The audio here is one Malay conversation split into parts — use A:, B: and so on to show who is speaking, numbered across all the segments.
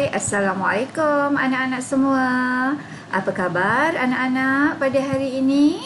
A: Hai, Assalamualaikum anak-anak semua. Apa khabar anak-anak pada hari ini?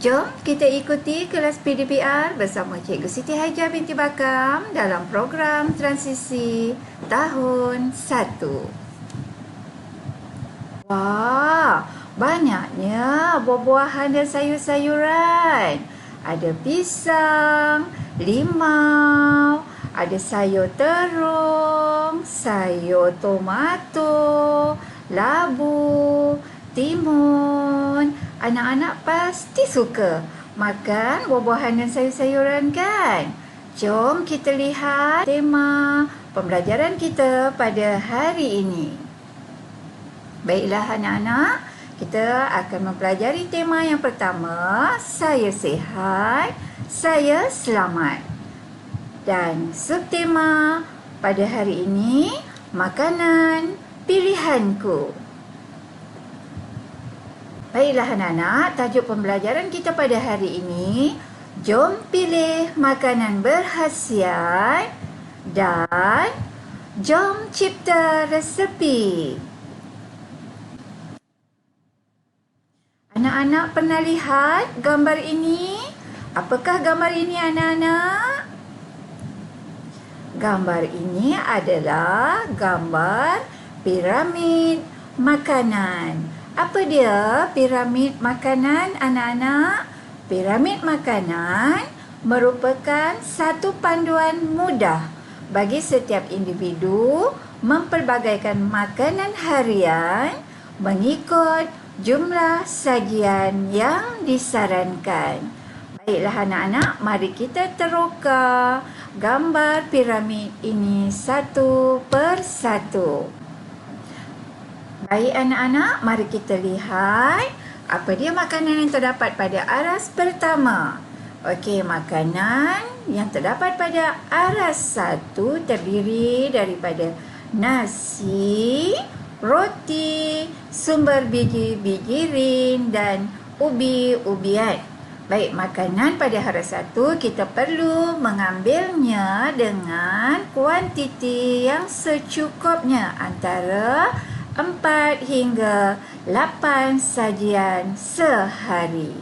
A: Jom kita ikuti kelas PDPR bersama Cikgu Siti Hajah binti Bakam dalam program transisi tahun 1. Wah, banyaknya buah-buahan dan sayur-sayuran. Ada pisang, limau, ada sayur terung, sayur tomato, labu, timun. Anak-anak pasti suka makan buah-buahan dan sayur-sayuran kan? Jom kita lihat tema pembelajaran kita pada hari ini. Baiklah anak-anak, kita akan mempelajari tema yang pertama, saya sihat, saya selamat. Dan subtema pada hari ini, makanan pilihanku. Baiklah anak-anak, tajuk pembelajaran kita pada hari ini, jom pilih makanan berkhasiat dan jom cipta resepi. Anak-anak pernah lihat gambar ini? Apakah gambar ini anak-anak? Gambar ini adalah gambar piramid makanan. Apa dia piramid makanan anak-anak? Piramid makanan merupakan satu panduan mudah bagi setiap individu mempelbagaikan makanan harian mengikut jumlah sajian yang disarankan. Baiklah anak-anak, mari kita teroka gambar piramid ini satu persatu. Baik anak-anak, mari kita lihat apa dia makanan yang terdapat pada aras pertama. Okey, makanan yang terdapat pada aras 1 terdiri daripada nasi, roti, sumber biji-bijirin dan ubi-ubian. Baik, makanan pada aras 1 kita perlu mengambilnya dengan kuantiti yang secukupnya antara 4 hingga 8 sajian sehari.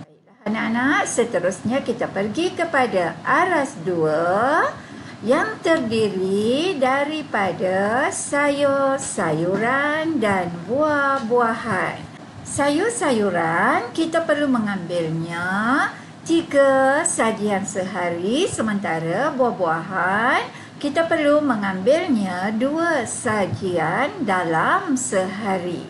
A: Baiklah anak-anak, seterusnya kita pergi kepada aras 2 yang terdiri daripada sayur-sayuran dan buah-buahan. Sayur-sayuran kita perlu mengambilnya 3 sajian sehari, sementara buah-buahan kita perlu mengambilnya 2 sajian dalam sehari.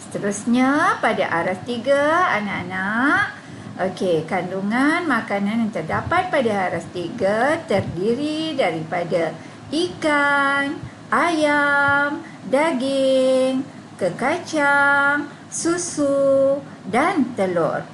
A: Seterusnya pada aras 3 anak-anak. Okey, kandungan makanan yang terdapat pada aras 3 terdiri daripada ikan, ayam, daging, kekacang, susu dan telur.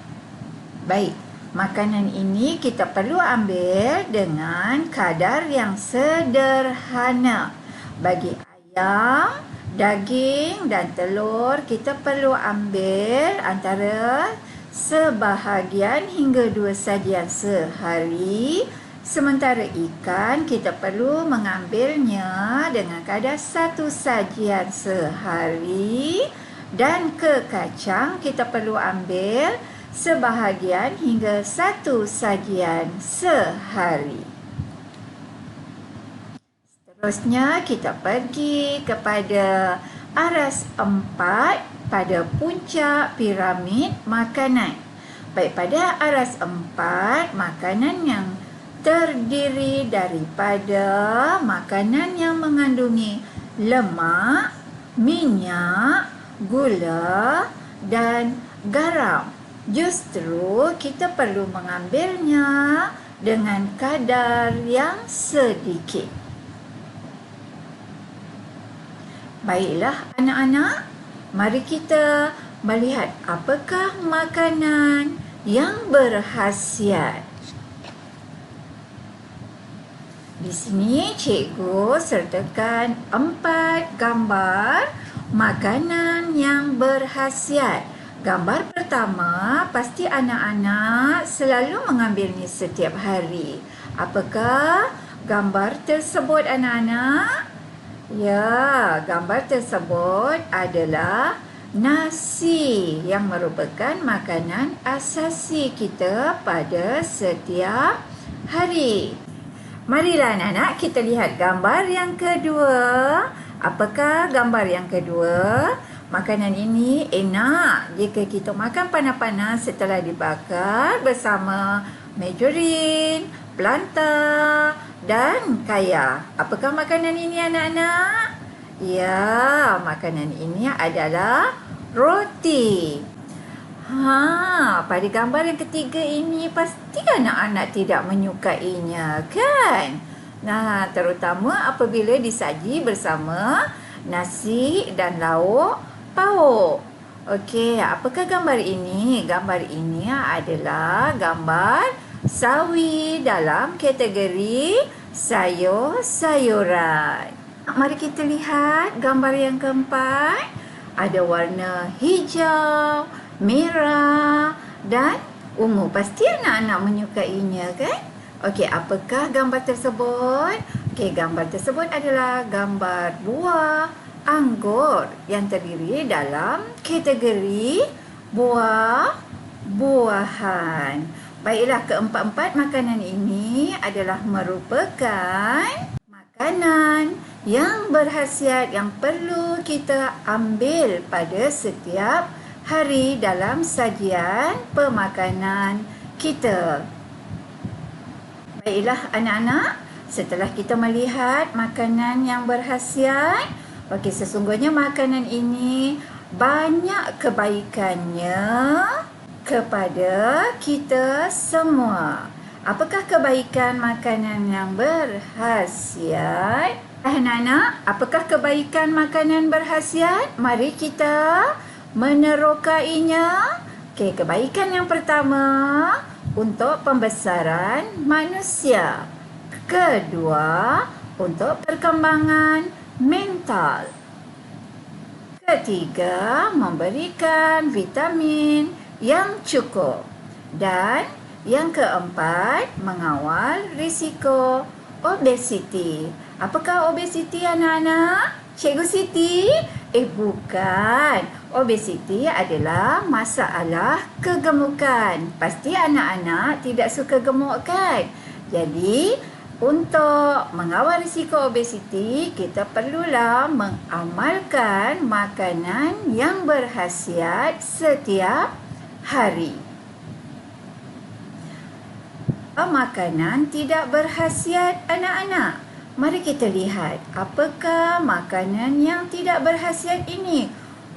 A: Baik, makanan ini kita perlu ambil dengan kadar yang sederhana. Bagi ayam, daging dan telur kita perlu ambil antara sebahagian hingga 2 sajian sehari. Sementara ikan kita perlu mengambilnya dengan kadar 1 sajian sehari. Dan kekacang kita perlu ambil sebahagian hingga 1 sajian sehari. Seterusnya kita pergi kepada aras 4 pada puncak piramid makanan. Baik, pada aras 4 makanan yang terdiri daripada makanan yang mengandungi lemak, minyak, gula dan garam. Justru kita perlu mengambilnya dengan kadar yang sedikit. Baiklah anak-anak, mari kita melihat apakah makanan yang berkhasiat. Di sini cikgu sertakan 4 gambar makanan yang berkhasiat. Gambar pertama, pasti anak-anak selalu mengambilnya setiap hari. Apakah gambar tersebut anak-anak? Ya, gambar tersebut adalah nasi yang merupakan makanan asasi kita pada setiap hari. Marilah anak-anak kita lihat gambar yang kedua. Apakah gambar yang kedua? Makanan ini enak jika kita makan panas-panas setelah dibakar bersama margarin, pelanta dan kaya. Apakah makanan ini anak-anak? Ya, makanan ini adalah roti. Pada gambar yang ketiga ini pasti anak-anak tidak menyukainya, kan? Nah, terutama apabila disaji bersama nasi dan lauk pauk. Okey, apakah gambar ini? Gambar ini adalah gambar sawi dalam kategori sayur-sayuran. Mari kita lihat gambar yang keempat. Ada warna hijau, merah dan ungu. Pasti anak-anak menyukainya, kan? Okey, apakah gambar tersebut? Okey, gambar tersebut adalah gambar buah anggur yang terdiri dalam kategori buah-buahan. Baiklah, keempat-empat makanan ini adalah merupakan makanan yang berkhasiat yang perlu kita ambil pada setiap hari dalam sajian pemakanan kita. Baiklah anak-anak, setelah kita melihat makanan yang berkhasiat, okey, sesungguhnya makanan ini banyak kebaikannya kepada kita semua. Apakah kebaikan makanan yang berkhasiat? Anak-anak, apakah kebaikan makanan berkhasiat? Mari kita menerokainya. Okey, kebaikan yang pertama untuk pembesaran manusia. Kedua, untuk perkembangan mental. Ketiga, memberikan vitamin yang cukup. Dan yang keempat, mengawal risiko obesiti. Apakah obesiti anak-anak? Cikgu Siti? Bukan. Obesiti adalah masalah kegemukan. Pasti anak-anak tidak suka gemuk, kan? Jadi, untuk mengawal risiko obesiti, kita perlulah mengamalkan makanan yang berkhasiat setiap hari. Makanan tidak berkhasiat anak-anak. Mari kita lihat apakah makanan yang tidak berkhasiat ini.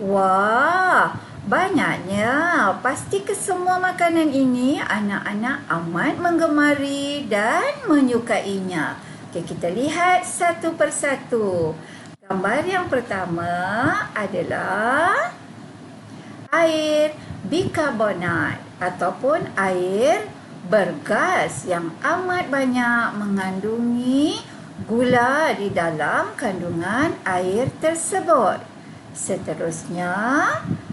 A: Wah, banyaknya. Pasti kesemua makanan ini anak-anak amat menggemari dan menyukainya. Okey, kita lihat satu persatu. Gambar yang pertama adalah air bikarbonat ataupun air bergas yang amat banyak mengandungi gula di dalam kandungan air tersebut. Seterusnya,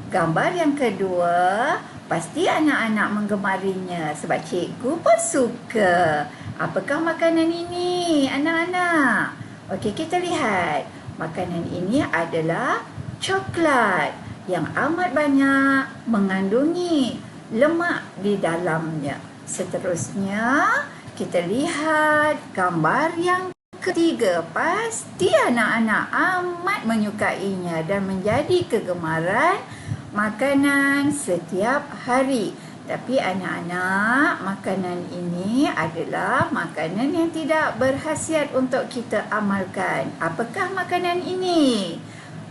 A: gambar yang kedua, pasti anak-anak menggemarinya sebab cikgu pun suka. Apakah makanan ini, anak-anak? Okey, kita lihat. Makanan ini adalah coklat yang amat banyak mengandungi lemak di dalamnya. Seterusnya, kita lihat gambar yang ketiga. Pasti anak-anak amat menyukainya dan menjadi kegemaran makanan setiap hari. Tapi anak-anak, makanan ini adalah makanan yang tidak berkhasiat untuk kita amalkan. Apakah makanan ini?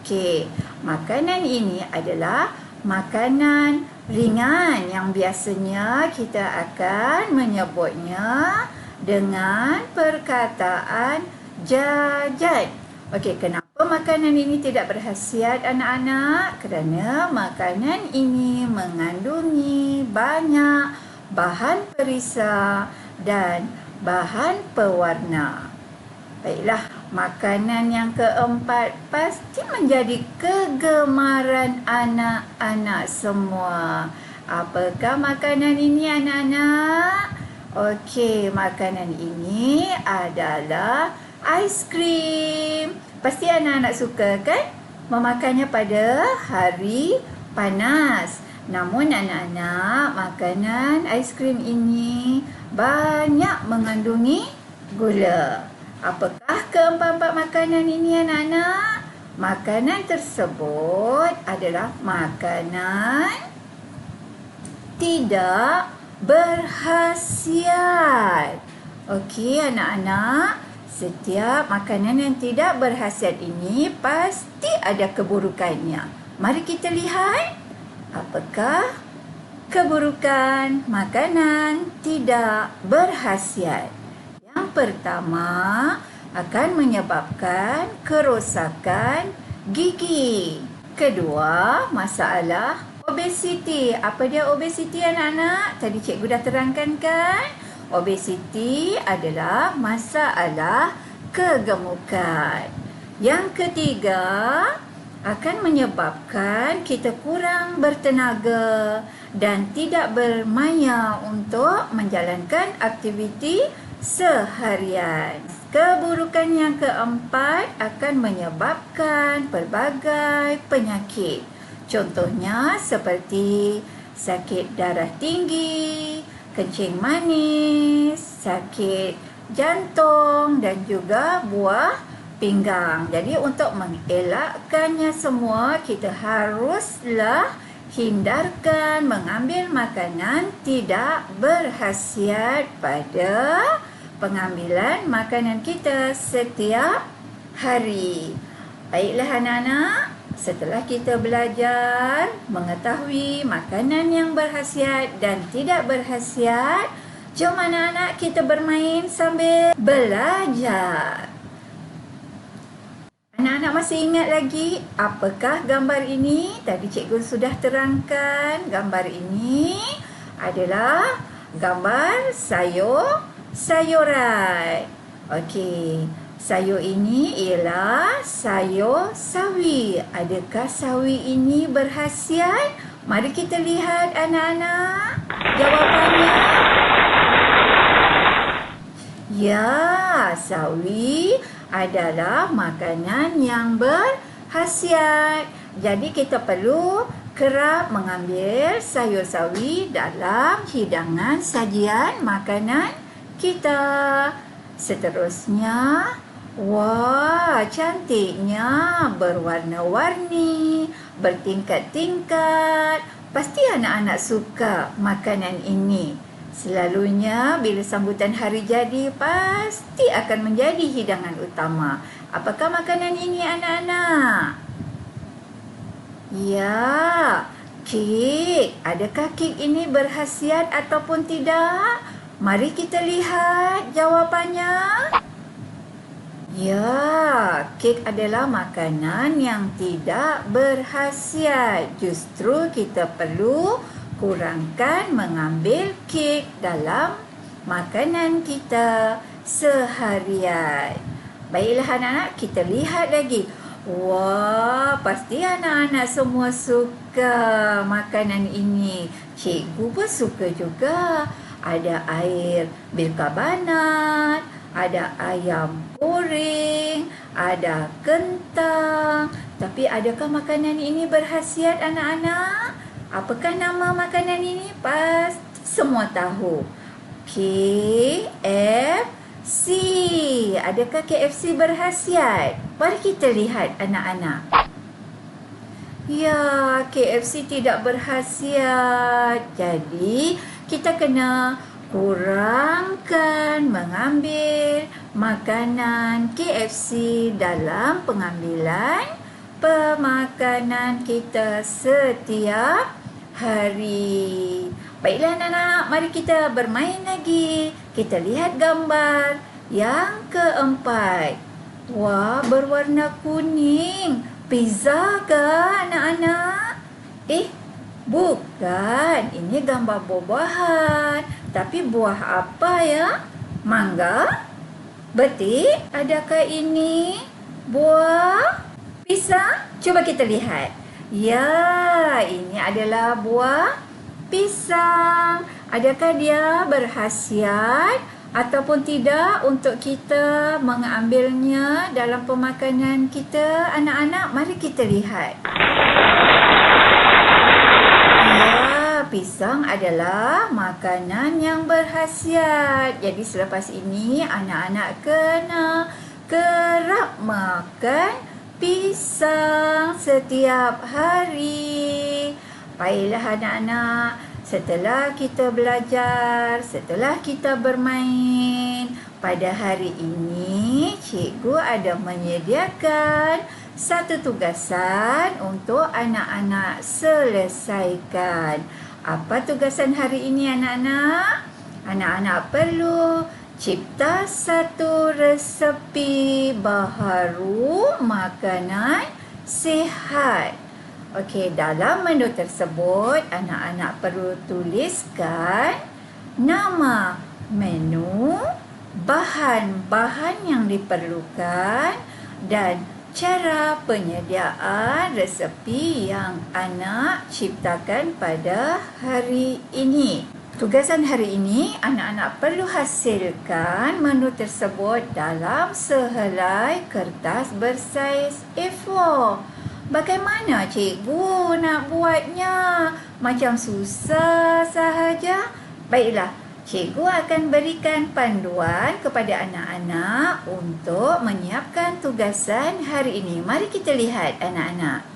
A: Okey, makanan ini adalah makanan ringan yang biasanya kita akan menyebutnya dengan perkataan jajan. Okey, kenapa makanan ini tidak berkhasiat anak-anak? Kerana makanan ini mengandungi banyak bahan perisa dan bahan pewarna. Baiklah, makanan yang keempat pasti menjadi kegemaran anak-anak semua. Apakah makanan ini anak-anak? Okey, makanan ini adalah aiskrim. Pasti anak-anak suka kan memakannya pada hari panas. Namun anak-anak, makanan aiskrim ini banyak mengandungi gula. Apakah keempat-empat makanan ini anak-anak? Makanan tersebut adalah makanan tidak berkhasiat. Okey anak-anak, setiap makanan yang tidak berkhasiat ini pasti ada keburukannya. Mari kita lihat apakah keburukan makanan tidak berkhasiat. Yang pertama, akan menyebabkan kerosakan gigi. Kedua, masalah obesiti. Apa dia obesiti anak-anak? Tadi cikgu dah terangkan kan? Obesiti adalah masalah kegemukan. Yang ketiga, akan menyebabkan kita kurang bertenaga dan tidak bermaya untuk menjalankan aktiviti seharian. Keburukan yang keempat akan menyebabkan pelbagai penyakit. Contohnya seperti sakit darah tinggi, kencing manis, sakit jantung dan juga buah pinggang. Jadi untuk mengelakkannya semua, kita haruslah hindarkan mengambil makanan tidak berkhasiat pada pengambilan makanan kita setiap hari. Baiklah anak-anak, setelah kita belajar mengetahui makanan yang berkhasiat dan tidak berkhasiat, jom anak-anak kita bermain sambil belajar. Anak-anak masih ingat lagi apakah gambar ini? Tadi cikgu sudah terangkan. Gambar ini adalah gambar sayuran. Okey, sayur ini ialah sayur sawi. Adakah sawi ini berkhasiat? Mari kita lihat anak-anak jawapannya. Ya, sawi adalah makanan yang berkhasiat. Jadi kita perlu kerap mengambil sayur sawi dalam hidangan sajian makanan kita. Seterusnya, wah, cantiknya, berwarna-warni, bertingkat-tingkat. Pasti anak-anak suka makanan ini. Selalunya bila sambutan hari jadi pasti akan menjadi hidangan utama. Apakah makanan ini anak-anak? Ya, kek. Adakah kek ini berkhasiat ataupun tidak? Mari kita lihat jawapannya. Ya, kek adalah makanan yang tidak berkhasiat. Justru kita perlu kurangkan mengambil kek dalam makanan kita seharian. Baiklah anak-anak, kita lihat lagi. Wah, pasti anak-anak semua suka makanan ini. Cikgu pun suka juga. Ada air bikarbonat, ada ayam goreng, ada kentang. Tapi adakah makanan ini berkhasiat anak-anak? Apakah nama makanan ini? Pasti semua tahu. KFC. Adakah KFC berkhasiat? Mari kita lihat anak-anak. Ya, KFC tidak berkhasiat. Jadi, kita kena kurangkan mengambil makanan KFC dalam pengambilan pemakanan kita setiap hari. Baiklah anak-anak, mari kita bermain lagi. Kita lihat gambar yang keempat. Wah, berwarna kuning. Pizza ke anak-anak? Bukan. Ini gambar buah-buahan. Tapi buah apa ya? Mangga? Betik? Adakah ini buah pisang? Cuba kita lihat. Ya, ini adalah buah pisang. Adakah dia berkhasiat ataupun tidak untuk kita mengambilnya dalam pemakanan kita anak-anak? Mari kita lihat. Ya, pisang adalah makanan yang berkhasiat. Jadi selepas ini anak-anak kena kerap makan pisang setiap hari. Baiklah anak-anak, setelah kita belajar, setelah kita bermain, pada hari ini cikgu ada menyediakan satu tugasan untuk anak-anak selesaikan. Apa tugasan hari ini anak-anak? Anak-anak perlu cipta satu resepi baharu makanan sihat. Okey, dalam menu tersebut anak-anak perlu tuliskan nama menu, bahan-bahan yang diperlukan dan cara penyediaan resepi yang anak ciptakan pada hari ini. Tugasan hari ini, anak-anak perlu hasilkan menu tersebut dalam sehelai kertas bersaiz A4. Bagaimana cikgu nak buatnya? Macam susah sahaja. Baiklah, cikgu akan berikan panduan kepada anak-anak untuk menyiapkan tugasan hari ini. Mari kita lihat anak-anak.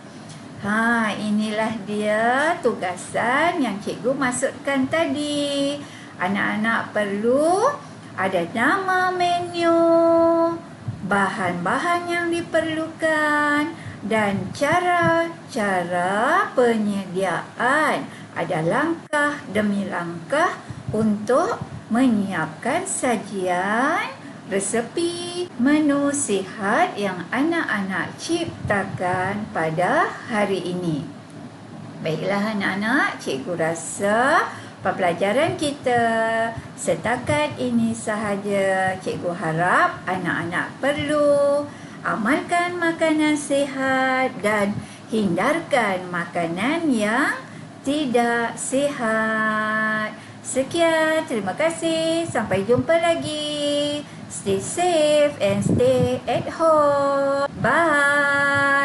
A: Inilah dia tugasan yang cikgu masukkan tadi. Anak-anak perlu ada nama menu, bahan-bahan yang diperlukan dan cara-cara penyediaan. Ada langkah demi langkah untuk menyiapkan sajian resepi menu sihat yang anak-anak ciptakan pada hari ini. Baiklah anak-anak, cikgu rasa pembelajaran kita setakat ini sahaja. Cikgu harap anak-anak perlu amalkan makanan sihat dan hindarkan makanan yang tidak sihat. Sekian, terima kasih. Sampai jumpa lagi. Stay safe and stay at home. Bye.